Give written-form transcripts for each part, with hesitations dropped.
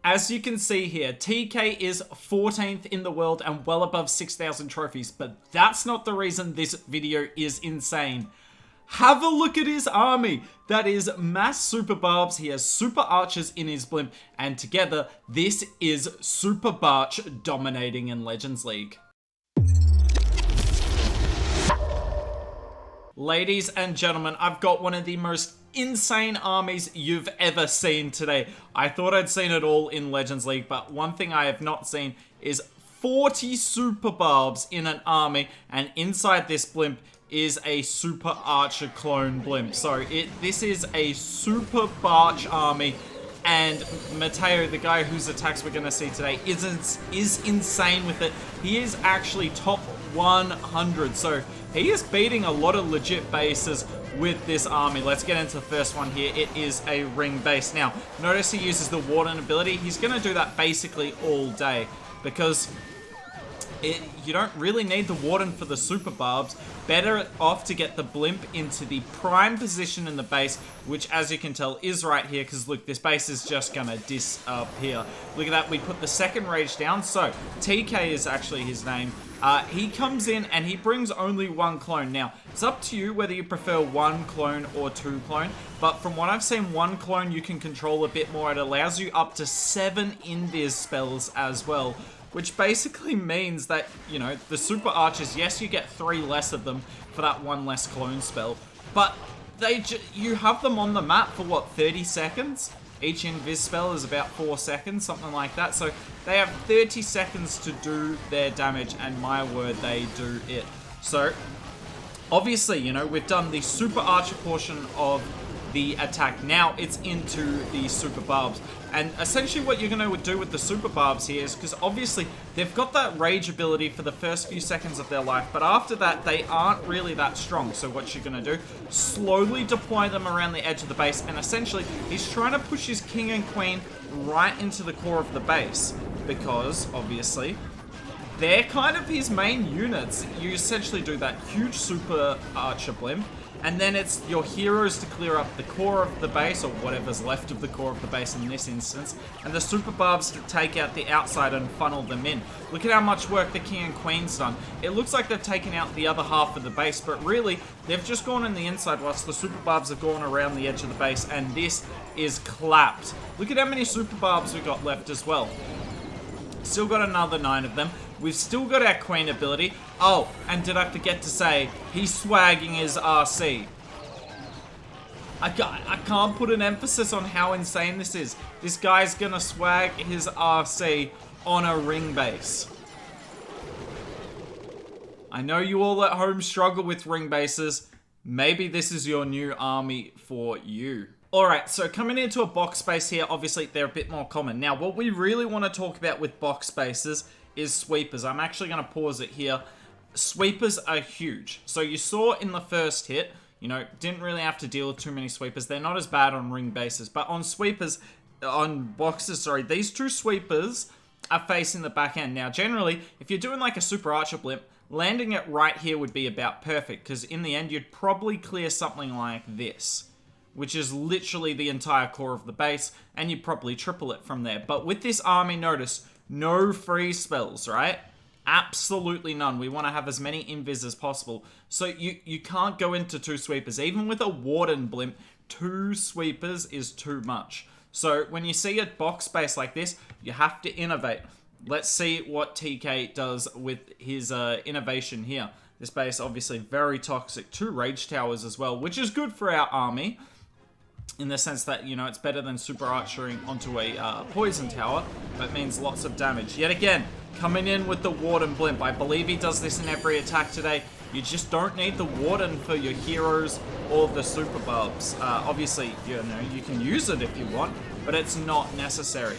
As you can see here, TK is 14th in the world and well above 6,000 trophies, but that's not the reason this video is insane. Have a look at his army. That is mass Super Barbs. He has Super Archers in his blimp, and together, this is Super BARCH dominating in Legends League. Ladies and gentlemen, I've got one of the most insane armies you've ever seen today. I thought I'd seen it all in Legends League, but one thing I have not seen is 40 Super Barbs in an army, and inside this blimp is a Super Archer clone blimp. So this is a Super BARCH army, and Mateo, the guy whose attacks we're going to see today, is insane with it. He is actually top 100, so he is beating a lot of legit bases with this army. Let's get into the first one here. It is a ring base. Now, notice he uses the Warden ability. He's going to do that basically all day because you don't really need the Warden for the Super Barbs. Better off to get the Blimp into the prime position in the base, which as you can tell is right here, because look, this base is just gonna disappear. Look at that, we put the second rage down. So TK is actually his name. He comes in and he brings only one clone. Now, it's up to you whether you prefer one clone or two clone, but from what I've seen, one clone you can control a bit more. It allows you up to 7 invis spells as well, which basically means that, you know, the Super Archers, yes, you get 3 less of them for that 1 less clone spell, but you have them on the map for, what, 30 seconds? Each invis spell is about 4 seconds, something like that, so they have 30 seconds to do their damage, and my word, they do it. So, obviously, you know, we've done the Super Archer portion of the attack. Now it's into the Super Barbs, and essentially what you're going to do with the Super Barbs here is, because obviously they've got that rage ability for the first few seconds of their life, but after that they aren't really that strong. So what you're going to do, slowly deploy them around the edge of the base, and essentially he's trying to push his king and queen right into the core of the base, because obviously they're kind of his main units. You essentially do that huge Super Archer blimp, and then it's your heroes to clear up the core of the base, or whatever's left of the core of the base in this instance, and the Super Barbs to take out the outside and funnel them in. Look at how much work the King and Queen's done. It looks like they've taken out the other half of the base, but really, they've just gone in the inside whilst the Super Barbs have gone around the edge of the base, and this is clapped. Look at how many Super Barbs we got left as well. Still got another 9 of them. We've still got our Queen ability. Oh, and did I forget to say, he's swagging his RC. I can't put an emphasis on how insane this is. This guy's gonna swag his RC on a ring base. I know you all at home struggle with ring bases. Maybe this is your new army for you. Alright, so coming into a box space here, obviously they're a bit more common. Now, what we really want to talk about with box spaces is sweepers. I'm actually going to pause it here. Sweepers are huge. So you saw in the first hit, you know, didn't really have to deal with too many sweepers. They're not as bad on ring bases, but on sweepers, on boxes, sorry, these 2 sweepers are facing the back end. Now, generally, if you're doing like a Super Archer blimp, landing it right here would be about perfect, because in the end, you'd probably clear something like this, which is literally the entire core of the base, and you probably triple it from there. But with this army, notice, no free spells, right? Absolutely none. We want to have as many invis as possible. So you can't go into 2 sweepers. Even with a Warden blimp, 2 sweepers is too much. So when you see a box space like this, you have to innovate. Let's see what TK does with his innovation here. This base, obviously, very toxic. 2 rage towers as well, which is good for our army, in the sense that, you know, it's better than Super Archering onto a poison tower, but means lots of damage. Yet again, coming in with the Warden blimp. I believe he does this in every attack today. You just don't need the Warden for your heroes or the Super Barbs. Obviously, you know, you can use it if you want, but it's not necessary.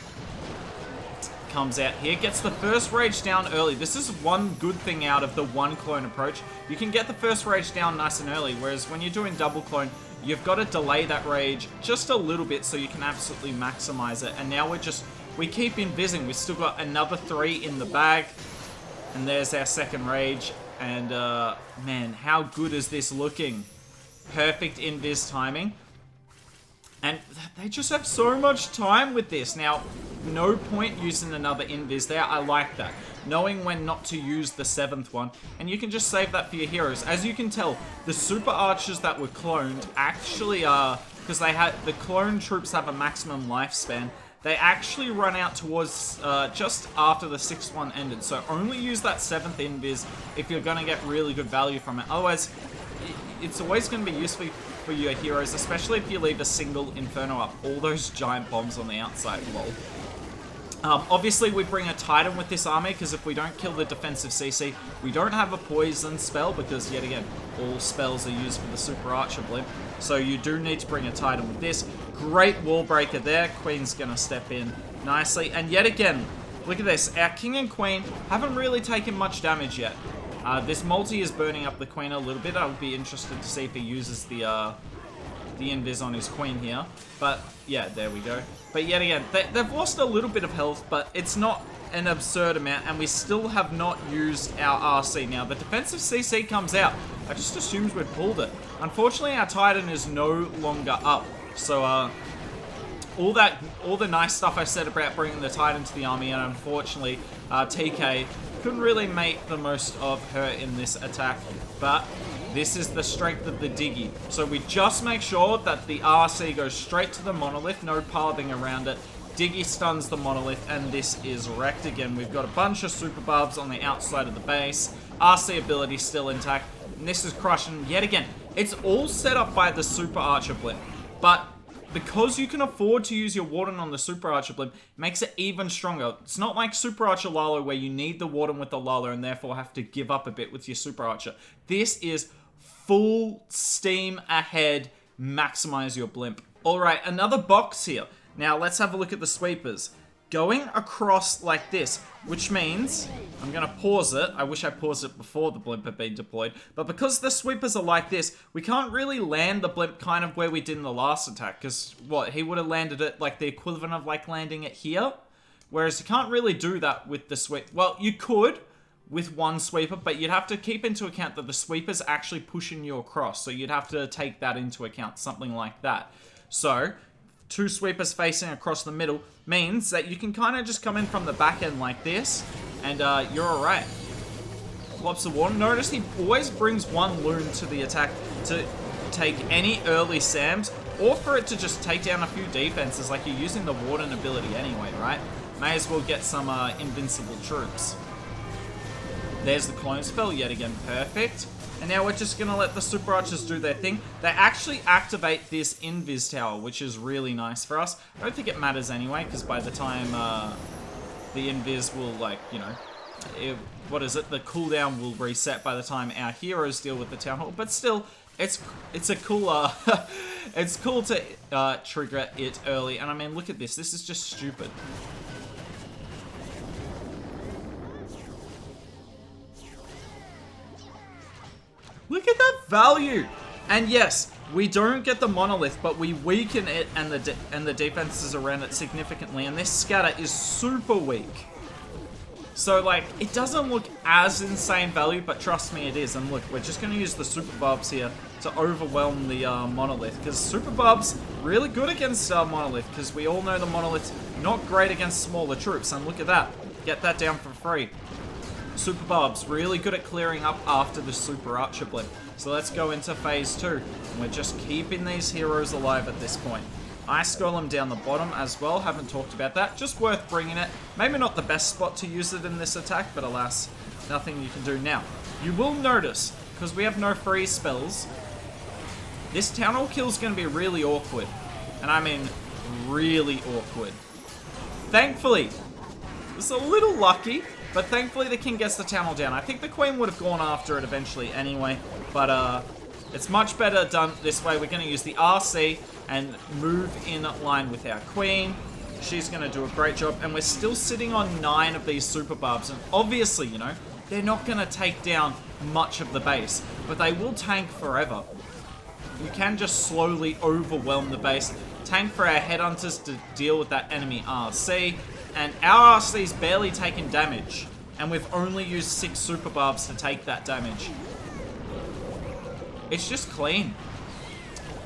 Comes out here, gets the first rage down early. This is one good thing out of the 1 clone approach. You can get the first rage down nice and early, whereas when you're doing double clone, you've got to delay that rage just a little bit so you can absolutely maximize it. And now we keep invising. We've still got another 3 in the bag, and there's our second rage. And man, how good is this looking? Perfect invis timing. And they just have so much time with this. Now, no point using another invis there. I like that. Knowing when not to use the 7th one. And you can just save that for your heroes. As you can tell, the super archers that were cloned actually are... Because they had the clone troops have a maximum lifespan. They actually run out towards just after the 6th one ended. So only use that 7th invis if you're going to get really good value from it. Otherwise, it's always going to be useful for your heroes, especially if you leave a single Inferno up. All those giant bombs on the outside, lol. Obviously, we bring a Titan with this army, because if we don't kill the defensive CC, we don't have a poison spell, because, yet again, all spells are used for the Super Archer Blimp. So you do need to bring a Titan with this. Great wall breaker there. Queen's going to step in nicely. And yet again, look at this. Our King and Queen haven't really taken much damage yet. This multi is burning up the Queen a little bit. I would be interested to see if he uses the invis on his Queen here. But, yeah, there we go. But yet again, they've lost a little bit of health, but it's not an absurd amount, and we still have not used our RC. Now, the defensive CC comes out. I just assumed we'd pulled it. Unfortunately, our Titan is no longer up. So, all the nice stuff I said about bringing the Titan to the army, and unfortunately, TK couldn't really make the most of her in this attack. But this is the strength of the Diggy. So we just make sure that the RC goes straight to the monolith, no pathing around it. Diggy stuns the monolith, and this is wrecked again. We've got a bunch of Super Barbs on the outside of the base. RC ability still intact, and this is crushing yet again. It's all set up by the Super Archer Blimp, but because you can afford to use your Warden on the Super Archer Blimp, it makes it even stronger. It's not like Super Archer Lalo where you need the Warden with the Lalo and therefore have to give up a bit with your Super Archer. This is full steam ahead, maximize your Blimp. Alright, another box here. Now let's have a look at the sweepers. Going across like this, which means, I'm going to pause it. I wish I paused it before the Blimp had been deployed. But because the sweepers are like this, we can't really land the Blimp kind of where we did in the last attack. Because, what, he would have landed it like the equivalent of like landing it here? Whereas you can't really do that with the sweep. Well, you could with one sweeper, but you'd have to keep into account that the sweeper's actually pushing you across. So you'd have to take that into account, something like that. So, two sweepers facing across the middle means that you can kind of just come in from the back end like this, and you're alright. Flops the Warden. Notice he always brings one loon to the attack to take any early SAMs, or for it to just take down a few defenses, like you're using the Warden ability anyway, right? May as well get some invincible troops. There's the clone spell, yet again, perfect. And now we're just going to let the Super Archers do their thing. They actually activate this Invis Tower, which is really nice for us. I don't think it matters anyway, because by the time the Invis will, like, you know, what is it? The cooldown will reset by the time our heroes deal with the Town Hall. But still, it's a cool, it's cool to trigger it early. And I mean, look at this. This is just stupid. Look at that value! And yes, we don't get the monolith, but we weaken it and the defenses around it significantly, and this scatter is super weak. So, like, it doesn't look as insane value, but trust me, it is. And look, we're just going to use the Super Barbs here to overwhelm the monolith, because Super Barbs really good against monolith, because we all know the monolith's not great against smaller troops, and look at that. Get that down for free. Super Barbs, really good at clearing up after the Super Archer Blimp. So let's go into phase 2. And we're just keeping these heroes alive at this point. Ice Golem down the bottom as well, haven't talked about that. Just worth bringing it. Maybe not the best spot to use it in this attack, but alas, nothing you can do now. You will notice, because we have no freeze spells, this Town Hall kill is going to be really awkward. And I mean, really awkward. Thankfully, it's a little lucky, but thankfully the King gets the Town Hall down. I think the Queen would have gone after it eventually anyway, but it's much better done this way. We're going to use the RC and move in line with our Queen. She's going to do a great job, and we're still sitting on 9 of these Super Barbs, and obviously, you know, they're not going to take down much of the base, but they will tank forever. You can just slowly overwhelm the base, tank for our Headhunters to deal with that enemy RC, and our RC's barely taken damage, and we've only used 6 Super Barbs to take that damage. It's just clean.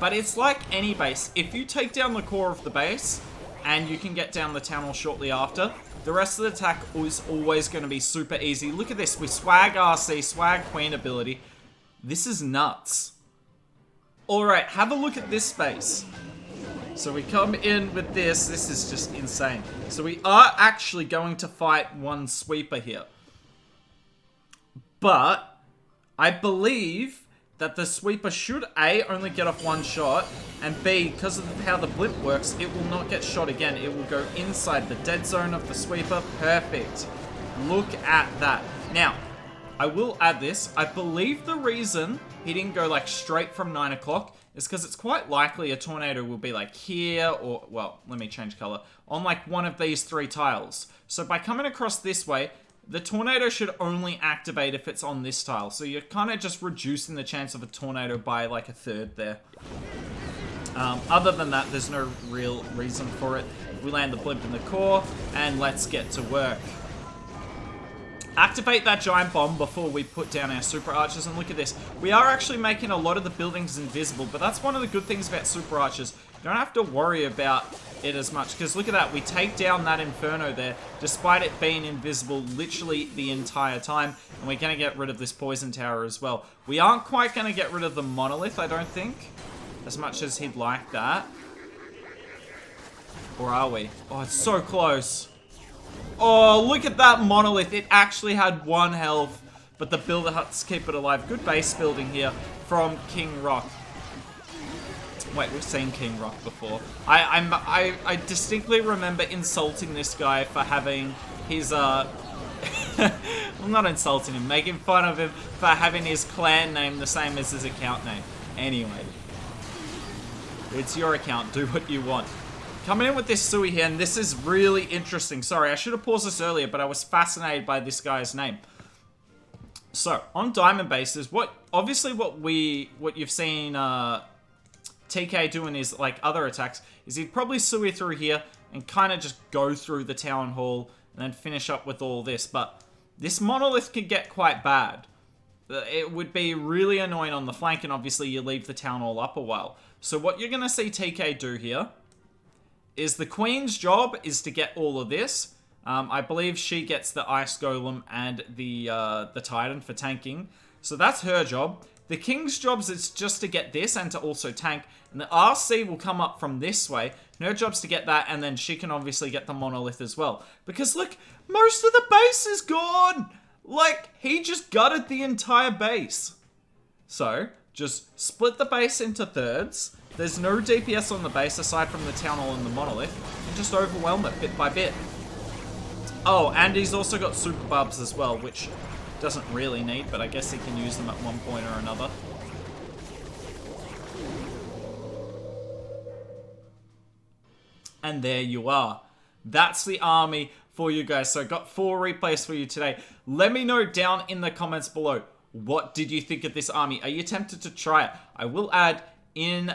But it's like any base. If you take down the core of the base, and you can get down the town hall shortly after, the rest of the attack is always going to be super easy. Look at this. We swag RC, swag Queen ability. This is nuts. Alright, have a look at this space. So we come in with this. This is just insane. So we are actually going to fight one sweeper here. But I believe that the sweeper should A, only get off one shot, and B, because of how the blimp works, it will not get shot again. It will go inside the dead zone of the sweeper. Perfect. Look at that. Now, I will add this. I believe the reason he didn't go like straight from 9 o'clock is because it's quite likely a tornado will be like here or, well, let me change color, on like one of these 3 tiles. So by coming across this way, the tornado should only activate if it's on this tile. So you're kind of just reducing the chance of a tornado by like a third there. Other than that, there's no real reason for it. We land the blimp in the core, and let's get to work. Activate that giant bomb before we put down our super archers, and look at this. We are actually making a lot of the buildings invisible, but that's one of the good things about super archers. You don't have to worry about it as much, because look at that. We take down that inferno there, despite it being invisible literally the entire time, and we're going to get rid of this poison tower as well. We aren't quite going to get rid of the monolith, I don't think, as much as he'd like that. Or are we? Oh, it's so close. Oh, look at that monolith. It actually had 1 health, but the builder huts keep it alive. Good base building here from King Rock. Wait, we've seen King Rock before. I distinctly remember insulting this guy for having his, well, not insulting him, making fun of him for having his clan name the same as his account name. Anyway. It's your account. Do what you want. Coming in with this Sui here, and this is really interesting. Sorry, I should have paused this earlier, but I was fascinated by this guy's name. So, on diamond bases, obviously what you've seen TK doing his like other attacks is he'd probably Sui through here and kind of just go through the town hall and then finish up with all this. But this monolith could get quite bad. It would be really annoying on the flank, and obviously you leave the town hall up a while. So what you're going to see TK do here is the Queen's job is to get all of this. I believe she gets the Ice Golem and the Titan for tanking. So that's her job. The King's job is just to get this and to also tank. And the RC will come up from this way. And her job's to get that, and then she can obviously get the monolith as well. Because look, most of the base is gone! Like, he just gutted the entire base. So, just split the base into thirds. There's no DPS on the base aside from the town hall and the monolith. And just overwhelm it bit by bit. Oh, and he's also got Super Barbs as well, which doesn't really need, but I guess he can use them at one point or another. And there you are. That's the army for you guys. So I got 4 replays for you today. Let me know down in the comments below. What did you think of this army? Are you tempted to try it? I will add in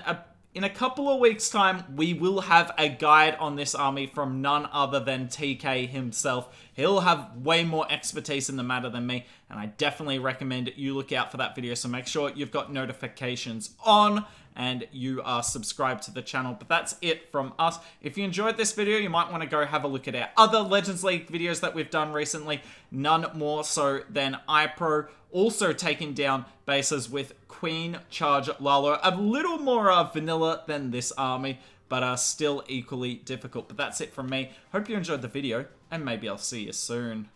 a couple of weeks' time, we will have a guide on this army from none other than TK himself. He'll have way more expertise in the matter than me, and I definitely recommend you look out for that video. So make sure you've got notifications on and you are subscribed to the channel. But that's it from us. If you enjoyed this video, you might want to go have a look at our other Legends League videos that we've done recently. None more so than iPro. Also taking down bases with Queen Charge Lalo. A little more vanilla than this army, but still equally difficult. But that's it from me. Hope you enjoyed the video, and maybe I'll see you soon.